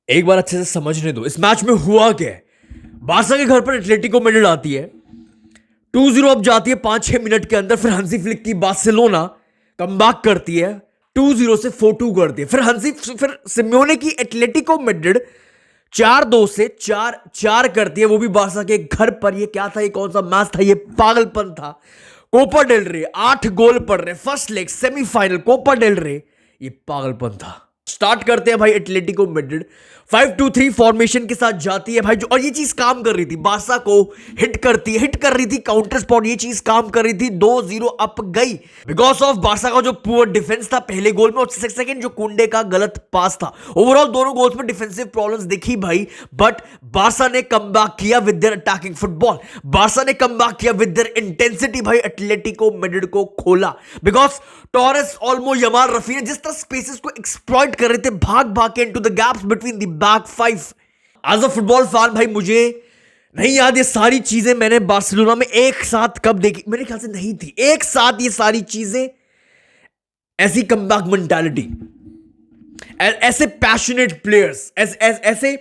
एक बार अच्छे से समझने दो इस मैच में हुआ क्या है। बारसा के घर पर एटलेटिको मैड्रिड आती है, 2-0 अब जाती है 5-6 मिनट के अंदर। फिर हंसी फ्लिक की बार्सिलोना कमबैक करती है, 2-0 से 4-2 करती है। फिर सिम्योने की एटलेटिको मैड्रिड 4-2 से 4-4 करती है, वो भी बारसा के घर पर। ये क्या था, ये कौन सा मैच था, ये पागलपन था। कोपा डेल रे 8 गोल पड़ रहे, first leg semifinal Copa del Rey, ये पागलपन था। स्टार्ट करते हैं भाई एटलेटिको मैड्रिड 5-2-3 फॉर्मेशन के साथ जाती है भाई जो, और ये चीज काम कर रही थी, बारसा को हिट कर रही थी काउंटर स्पॉट, ये चीज काम कर रही थी। 2-0 अप गई बिकॉज ऑफ बारसा का जो पुअर डिफेंस था पहले गोल में, और सेकंड जो कुंडे का गलत पास था। ओवरऑल दोनों गोल्स में डिफेंसिव प्रॉब्लम्स दिखी भाई, बट बारसा ने कमबैक किया with their attacking football. Barça ने कमबैक किया विद देयर इंटेंसिटी भाई, एटलेटिको मैड्रिड को खोला because Torres, Olmo, Yamal, Rafina जिस तरह स्पेसेस को एक्सप्लॉइट कर रहे थे भाग भाग के into the gaps between the back five. As a football fan भाई मुझे नहीं याद ये सारी चीजें मैंने बार्सिलोना में एक साथ कब देखी, मेरे ख्याल से नहीं थी एक साथ ये सारी चीजें। ऐसी कमबैक मेंटालिटी, ऐसे पैशनेट प्लेयर्स, ऐसे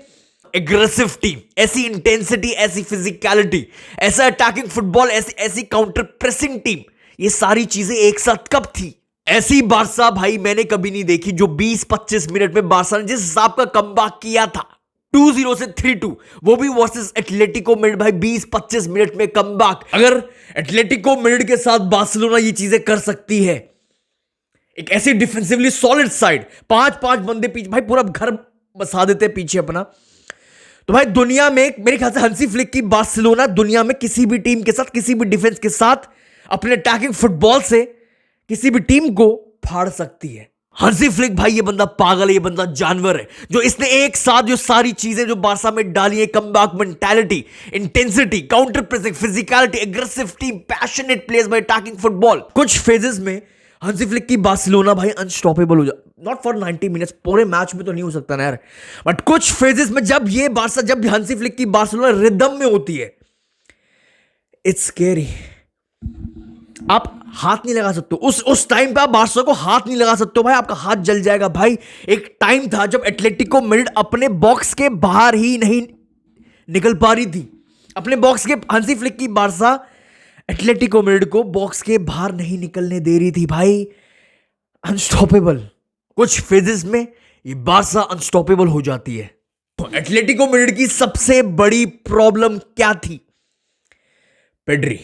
एग्रेसिव टीम, ऐसी इंटेंसिटी, ऐसी फिजिकलिटी, ऐसा अटैकिंग फुटबॉल, ऐसी काउंटर प्रेसिंग टीम, ये सारी चीजें एक साथ कब थी। ऐसी बारसा भाई मैंने कभी नहीं देखी जो 20-25 मिनट में बारसा ने जिस हिसाब का कमबैक किया था 2-0 से 3-2, वो भी वर्सेस एटलेटिको मैड्रिड भाई 20-25 मिनट में कमबैक। अगर एटलेटिको मैड्रिड के साथ बार्सिलोना ये चीजें कर सकती है, एक ऐसी डिफेंसिवली सॉलिड साइड, 5-5 बंदे पीछे भाई पूरा घर बसा देते हैं पीछे अपना, तो भाई दुनिया में मेरे ख्याल से हंसी फ्लिक की बार्सिलोना दुनिया में किसी भी टीम के साथ, किसी भी डिफेंस के साथ अपने अटैकिंग फुटबॉल से किसी भी टीम को फाड़ सकती है। हंसी फ्लिक भाई ये बंदा पागल है, ये बंदा जानवर है, जो इसने एक साथ जो सारी चीजें जो बारसा में डाली है, comeback mentality, intensity, counter pressing, physicality, aggressive team, passionate players bye attacking football. कुछ फेजेस में हंसी फ्लिक की बार्सिलोना भाई अनस्टॉपेबल हो जा, नॉट फॉर 90 मिनट्स, पूरे मैच में तो नहीं हो सकता ना यार, बट कुछ फेजेस में जब ये बारसा, जब हंसी फ्लिक की बार्सिलोना रिदम में होती है, इट्स स्कैरी। आप हाथ नहीं लगा सकते उस टाइम पे, आप बारसा को हाथ नहीं लगा सकते भाई, आपका हाथ जल जाएगा भाई। एक टाइम था जब एटलेटिको मैड्रिड अपने बॉक्स के बाहर ही नहीं निकल पा रही थी, अपने बॉक्स के, हंसी फ्लिक की बारसा एटलेटिको मैड्रिड को बॉक्स के बाहर नहीं निकलने दे रही थी भाई, अनस्टॉपेबल। कुछ फेजेस में ये बारसा अनस्टॉपेबल हो जाती है। तो एटलेटिको मैड्रिड की सबसे बड़ी प्रॉब्लम क्या थी? Pedri,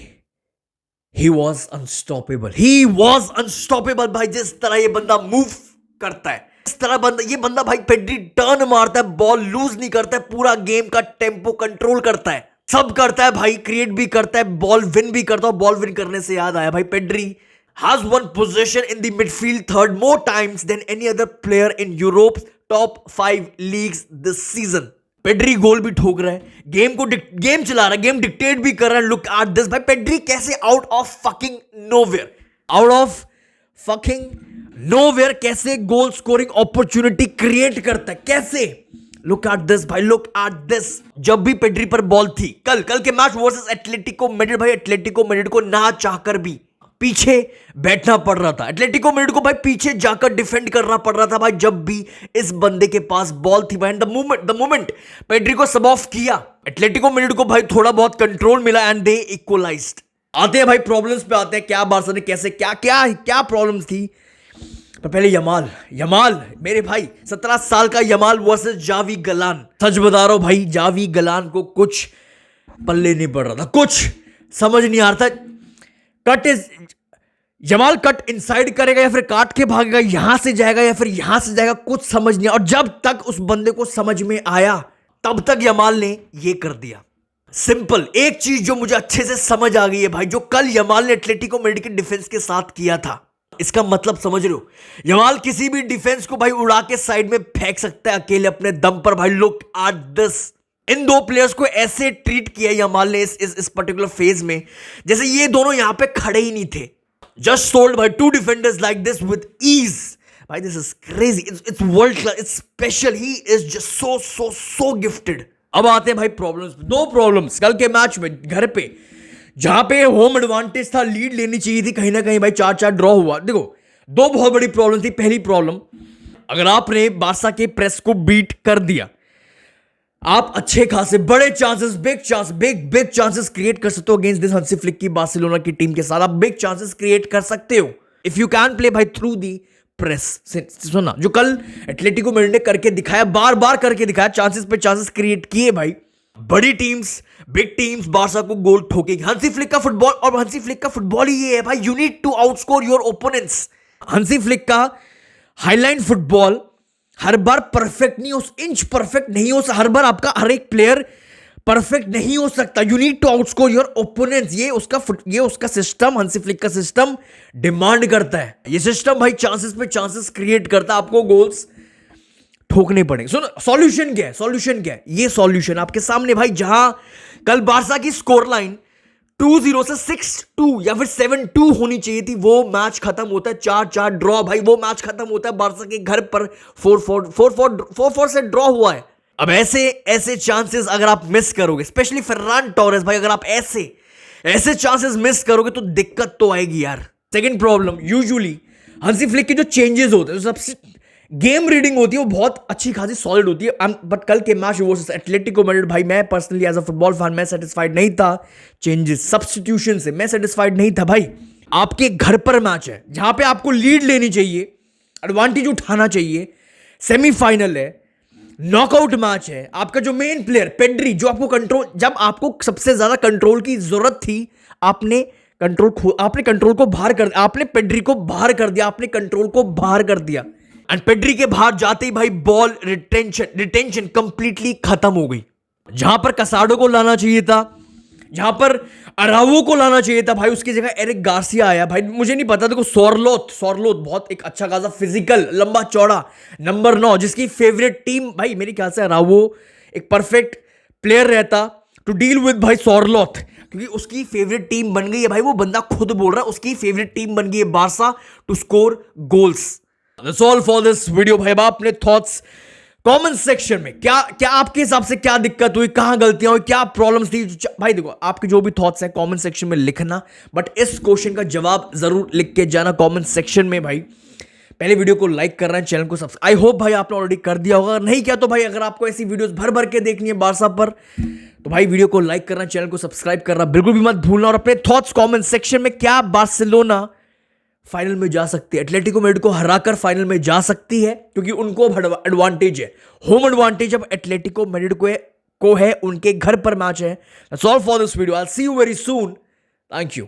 He was unstoppable. He was unstoppable भाई, जिस तरह ये बंदा मूव करता है, इस तरह ये बंदा भाई पेड्री टर्न मारता है, बॉल लूज नहीं करता है, पूरा गेम का टेम्पो कंट्रोल करता है, सब करता है भाई, क्रिएट भी करता है, बॉल विन भी करता है। बॉल विन करने से याद आया भाई, Pedri has won possession in the midfield third more times than any other player in Europe's top 5 leagues this season. Pedri गोल भी ठोक रहा है, गेम चला रहा है, गेम डिक्टेट भी कर रहा है। लुक एट दिस भाई, पेड्री कैसे आउट ऑफ फकिंग नोवेयर कैसे गोल स्कोरिंग अपॉर्चुनिटी क्रिएट करता है, कैसे। लुक एट दिस भाई, लुक एट दिस। जब भी पेड्री पर बॉल थी, कल के मैच वर्सेस एटलेटिको मैड्रिड भाई, एटलेटिको मैड्रिड को ना चाहकर भी पीछे बैठना पड़ रहा था, एटलेटिको मैड्रिड को भाई पीछे जाकर डिफेंड करना पड़ रहा था भाई, जब भी इस बंदे के पास बॉल थी भाई। द मोमेंट पेड्री को सब ऑफ किया, एटलेटिको मैड्रिड को भाई थोड़ा बहुत कंट्रोल मिला एंड दे इक्वलाइज्ड। आते हैं भाई प्रॉब्लम्स पे, आते हैं क्या बारसा ने कैसे क्या प्रॉब्लम्स थी। तो पहले यमाल मेरे भाई 17 साल का यमाल वर्सेस जावी गलान। सच बता रहा हूं भाई, जावी गलान को कुछ पल्ले नहीं पड़ रहा था, कुछ समझ नहीं आ रहा था। जमाल कट इनसाइड करेगा या फिर काट के भागेगा, यहां से जाएगा या फिर यहां से जाएगा, कुछ समझ नहीं। और जब तक उस बंदे को समझ में आया तब तक यमाल ने ये कर दिया। सिंपल एक चीज जो मुझे अच्छे से समझ आ गई है भाई, जो कल यमाल ने एटलेटिको मैड्रिड के डिफेंस के साथ किया था, इसका मतलब समझ रहे हो? यमाल किसी भी डिफेंस को भाई उड़ा के साइड में फेंक सकता है अकेले अपने दम पर भाई। लुक एट दिस, इन दो प्लेयर्स को ऐसे ट्रीट किया यमाल ने इस पर्टिकुलर फेज में जैसे ये दोनों यहां पे खड़े ही नहीं थे। Just sold by two defenders like this with ease भाई, this is crazy, it's world class, it's special, he is just so gifted. अब आते हैं भाई प्रॉब्लम्स, दो प्रॉब्लम्स कल के मैच में घर पे, जहां पे होम एडवांटेज था, लीड लेनी चाहिए थी, कहीं ना कहीं भाई 4-4 ड्रॉ हुआ। देखो दो बहुत बड़ी प्रॉब्लम थी। पहली प्रॉब्लम, अगर आपने बारसा के प्रेस को बीट कर दिया, आप अच्छे खासे बड़े चांसेस, बिग चांसेस क्रिएट कर सकते हो अगेंस्ट दिस हंसी फ्लिक की बार्सिलोना की टीम के साथ। आप बिग चांसेस क्रिएट कर सकते हो इफ यू कैन प्ले भाई थ्रू दी प्रेस। सुना जो कल एटलेटिको मैड्रिड ने करके दिखाया, बार बार करके दिखाया, चांसेस पे चांसेस क्रिएट किए भाई। बड़ी टीम्स, बिग टीम्स बारसा को गोल ठोकेगी। हंसी फ्लिक का फुटबॉल, और हंसी फ्लिक का फुटबॉल ही ये है भाई, you need to outscore your opponents. Hansi Flick का हाईलाइन फुटबॉल हर बार परफेक्ट नहीं हो, इंच परफेक्ट नहीं हो, हर बार आपका हर एक प्लेयर परफेक्ट नहीं हो सकता। You need to outscore your opponents. ये उसका सिस्टम, हंसी फ्लिक का सिस्टम डिमांड करता है। ये सिस्टम भाई चांसेस पे चांसेस क्रिएट करता है, आपको गोल्स ठोकने पड़ेंगे। सुनो सॉल्यूशन क्या है, सॉल्यूशन क्या है? ये सॉल्यूशन आपके सामने भाई, जहां कल बारसा की स्कोर लाइन 2-0 से 6-2 या फिर 7-2 होनी चाहिए थी, वो मैच खत्म होता है 4-4 ड्रॉ भाई। वो मैच खत्म होता है बारसा के घर पर 4-4 से ड्रॉ हुआ है। अब ऐसे चांसेस अगर आप मिस करोगे, स्पेशली फर्रान टोरेस भाई, अगर आप ऐसे चांसेस मिस करोगे तो दिक्कत तो आएगी यार। सेकंड प्रॉब्लम, यूजुअली हंसी फ्लिक के जो चेंजेस होते हैं, सबसे गेम रीडिंग होती है वो बहुत अच्छी खासी सॉलिड होती है। बट कल के मैच वर्सेस एटलेटिको मैड्रिड भाई, मैं personally as a football fan मैं सेटिस्फाइड नहीं था चेंजेस, सब्स्टिट्यूशन से मैं सेटिस्फाइड नहीं था भाई। आपके घर पर मैच है जहां पे आपको लीड लेनी चाहिए, एडवांटेज उठाना चाहिए, सेमीफाइनल है, नॉकआउट मैच है। आपका जो मेन प्लेयर पेड्री, जो आपको कंट्रोल, जब आपको सबसे ज्यादा कंट्रोल की जरूरत थी, आपने कंट्रोल को बाहर कर दिया, आपने पेड्री को बाहर कर दिया, आपने कंट्रोल को बाहर कर दिया। एंड पेड्री के बाहर जाते ही भाई बॉल रिटेंशन कंप्लीटली खत्म हो गई। जहां पर कसाडो को लाना चाहिए था, जहां पर अरावो को लाना चाहिए था भाई, उसकी जगह एरिक गार्सिया आया भाई। मुझे नहीं पता, देखो सोरलोथ बहुत एक अच्छा खासा फिजिकल लंबा चौड़ा नंबर 9, जिसकी फेवरेट टीम भाई मेरे ख्याल से अरावो एक परफेक्ट प्लेयर रहता टू डील विद भाई सोरलोथ, क्योंकि उसकी फेवरेट टीम बन गई है भाई। वो बंदा खुद बोल रहा है उसकी फेवरेट टीम बन गई है Barca to score goals. That's all for this video भाई। अब अपने थॉट्स कमेंट सेक्शन में, क्या आपके हिसाब से क्या दिक्कत हुई, कहां गलतियां हुई, क्या प्रॉब्लम्स थी भाई। देखो आपके जो भी थॉट्स हैं कमेंट सेक्शन में लिखना, बट इस क्वेश्चन का जवाब जरूर लिख के जाना कमेंट सेक्शन में भाई। पहले वीडियो को लाइक कर रहे हैं, चैनल को सब्सक्राइब, आई होप भाई आपने ऑलरेडी कर दिया होगा। नहीं किया तो भाई, अगर आपको ऐसी वीडियोस भर भर के देखनी है बारसा पर, तो भाई वीडियो को लाइक करना, चैनल को सब्सक्राइब करना बिल्कुल भी मत भूलना। और अपने थॉट्स कमेंट सेक्शन में, क्या बार्सिलोना फाइनल में जा सकती है, एटलेटिको मैड्रिड को हराकर फाइनल में जा सकती है, क्योंकि उनको एडवांटेज है, होम एडवांटेज अब एटलेटिको मैड्रिड को है, उनके घर पर मैच है। That's all for this video, I will see you very soon, thank you.